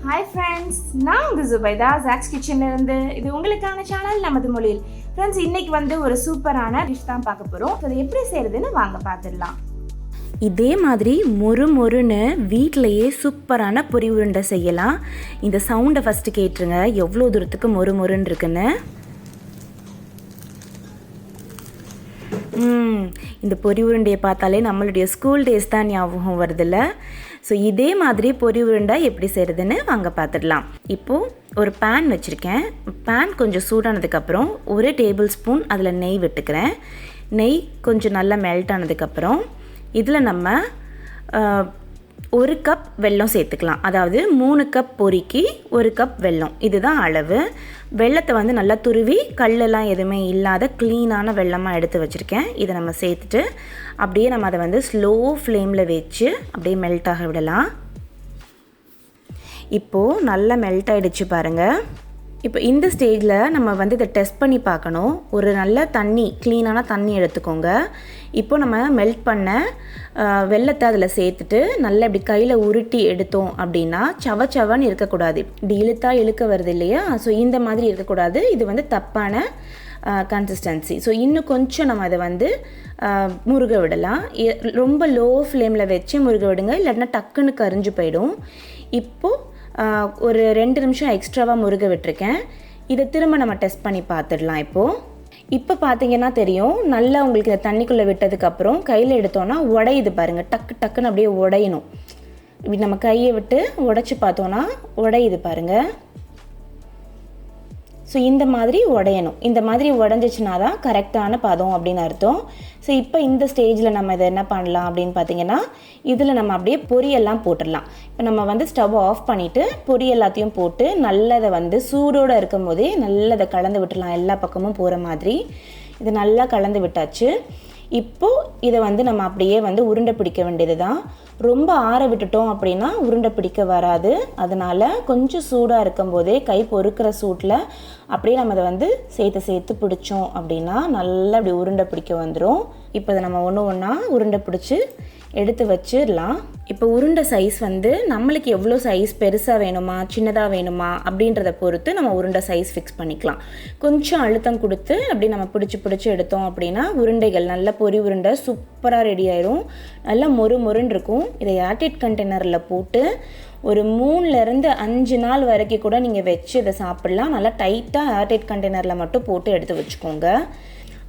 Hi friends, நான் உங்கள் Zubaida zacs kitchen இது உங்களுக்கான சேனல் நமது மொழியில். ஃப்ரெண்ட்ஸ், இன்னைக்கு ஒரு சூப்பரான டிஷ் தான் பார்க்க போகிறோம். அதை எப்படி செய்கிறதுன்னு வாங்க பார்த்துடலாம். இதே மாதிரி மொறுன்னு வீட்டிலையே சூப்பரான பொரி உருண்டை செய்யலாம். இந்த சவுண்டை ஃபஸ்ட்டு கேட்டுருங்க, எவ்வளோ தூரத்துக்கு மொறுன்னு இருக்குன்னு. இந்த பொரி உருண்டையை பார்த்தாலே நம்மளுடைய ஸ்கூல் டேஸ் தான் ஞாபகம் வருதில்ல. ஸோ இதே மாதிரி பொரி உருண்டை எப்படி செய்கிறதுன்னு வாங்க பார்த்துடலாம். இப்போது ஒரு பேன் வச்சுருக்கேன். பேன் கொஞ்சம் சூடானதுக்கப்புறம் 1 டேபிள் ஸ்பூன் அதில் நெய் விட்டுக்கிறேன். நெய் கொஞ்சம் நல்லா மெல்ட் ஆனதுக்கப்புறம் இதில் நம்ம 1 கப் வெல்லம் சேர்த்துக்கலாம். அதாவது 3 கப் பொரிக்கு 1 கப் வெல்லம், இதுதான் அளவு. வெல்லத்தை நல்லா துருவி கல்லெல்லாம் எதுவுமே இல்லாத க்ளீனான வெல்லமாக எடுத்து வச்சுருக்கேன். இதை நம்ம சேர்த்துட்டு அப்படியே நம்ம அதை ஸ்லோ ஃப்ளேமில் வச்சு அப்படியே மெல்ட் ஆக விடலாம். இப்போது நல்லா மெல்ட் ஆகிடுச்சு பாருங்கள். இப்போ இந்த ஸ்டேஜில் நம்ம இதை டெஸ்ட் பண்ணி பார்க்கணும். ஒரு நல்ல தண்ணி, க்ளீனான தண்ணி எடுத்துக்கோங்க. இப்போ நம்ம மெல்ட் பண்ண வெல்லத்தை அதில் சேர்த்துட்டு நல்லா இப்படி கையில் உருட்டி எடுத்தோம் அப்படின்னா சவன்னு இருக்கக்கூடாது. இப்படி இழுக்க வருது இல்லையா? ஸோ இந்த மாதிரி இருக்கக்கூடாது. இது தப்பான கன்சிஸ்டன்சி. ஸோ இன்னும் கொஞ்சம் நம்ம அதை முருக விடலாம். ரொம்ப லோ ஃப்ளேமில் வச்சு முருக விடுங்க, இல்லாட்டினா டக்குன்னு கரிஞ்சு போயிடும். இப்போது ஒரு 2 நிமிஷம் எக்ஸ்ட்ராவாக முருக விட்டுருக்கேன். இதை திரும்ப நம்ம டெஸ்ட் பண்ணி பார்த்துடலாம். இப்போ பார்த்தீங்கன்னா தெரியும், நல்லா உங்களுக்கு இந்த தண்ணிக்குள்ளே விட்டதுக்கப்புறம் கையில் எடுத்தோன்னா உடையுது பாருங்கள். டக்குன்னு அப்படியே உடையணும். இப்படி நம்ம கையை விட்டு உடைச்சி பார்த்தோன்னா உடையுது பாருங்கள். ஸோ இந்த மாதிரி உடையணும். இந்த மாதிரி உடஞ்சிச்சின்னா தான் கரெக்டான பதம் அப்படின்னு அர்த்தம். ஸோ இப்போ இந்த ஸ்டேஜில் நம்ம இதை என்ன பண்ணலாம் அப்படின்னு பார்த்தீங்கன்னா, இதில் நம்ம அப்படியே பொரியெல்லாம் போட்டுடலாம். இப்போ நம்ம ஸ்டவ் ஆஃப் பண்ணிவிட்டு பொரி எல்லாத்தையும் போட்டு நல்லதை சூடோடு இருக்கும் போதே நல்லதை கலந்து விட்டுடலாம். எல்லா பக்கமும் போகிற மாதிரி இது நல்லா கலந்து விட்டாச்சு. இப்போது இதை நம்ம அப்படியே உருண்டை பிடிக்க வேண்டியது தான். ரொம்ப ஆற விட்டுட்டோம் அப்படின்னா உருண்டை பிடிக்க வராது. அதனால் கொஞ்சம் சூடாக இருக்கும் போதே கை பொறுக்கிற சூட்டில் அப்படியே நம்ம அதை சேர்த்து பிடிச்சோம் அப்படின்னா நல்லா அப்படி உருண்டை பிடிக்க வந்துடும். இப்போ இதை நம்ம ஒன்றா உருண்டை பிடிச்சி எடுத்து வச்சிடலாம். இப்போ உருண்டை சைஸ் நம்மளுக்கு எவ்வளோ சைஸ் பெருசாக வேணுமா சின்னதாக வேணுமா அப்படின்றத பொறுத்து நம்ம உருண்டை சைஸ் ஃபிக்ஸ் பண்ணிக்கலாம். கொஞ்சம் அழுத்தம் கொடுத்து அப்படி நம்ம பிடிச்சி எடுத்தோம் அப்படின்னா உருண்டைகள் நல்ல பொரி உருண்டை சூப்பராக ரெடி ஆயிரும். நல்லா மொறுன்னு இருக்கும். இதை ஏர்டைட் கண்டெய்னரில் போட்டு ஒரு 3லேருந்து 5 நாள் வரைக்கும் கூட நீங்கள் வச்சு இதை சாப்பிட்லாம். நல்லா டைட்டாக ஏர்டைட் கண்டெய்னரில் மட்டும் போட்டு எடுத்து வச்சுக்கோங்க.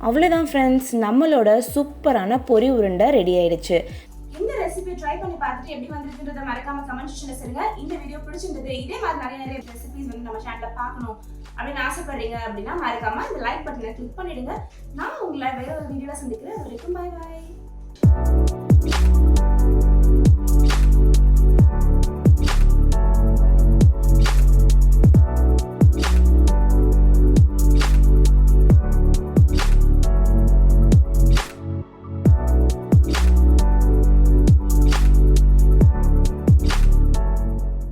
அவ்வளோதான் ஃப்ரெண்ட்ஸ், நம்மளோட சூப்பரான பொரி உருண்டை ரெடி ஆயிடுச்சு. இந்த ரெசிபி ட்ரை பண்ணி பார்த்துட்டு எப்படி வந்திருக்குன்றத மறக்காம கமெண்ட் செக்ஷன்ல சொல்லுங்க. இந்த வீடியோ பிடிச்சிருந்தது, இதே மாதிரி நிறைய ரெசிபிஸ் நம்ம சேனல்ல பார்க்கணும் அப்படின்னு ஆசைப்படுறீங்க அப்படின்னா மறக்காம இந்த லைக் பட்டனை கிளிக் பண்ணிடுங்க. நான் உங்களை வேற ஒரு வீடியோல சந்திக்கிறேன். அது வரைக்கும் பை.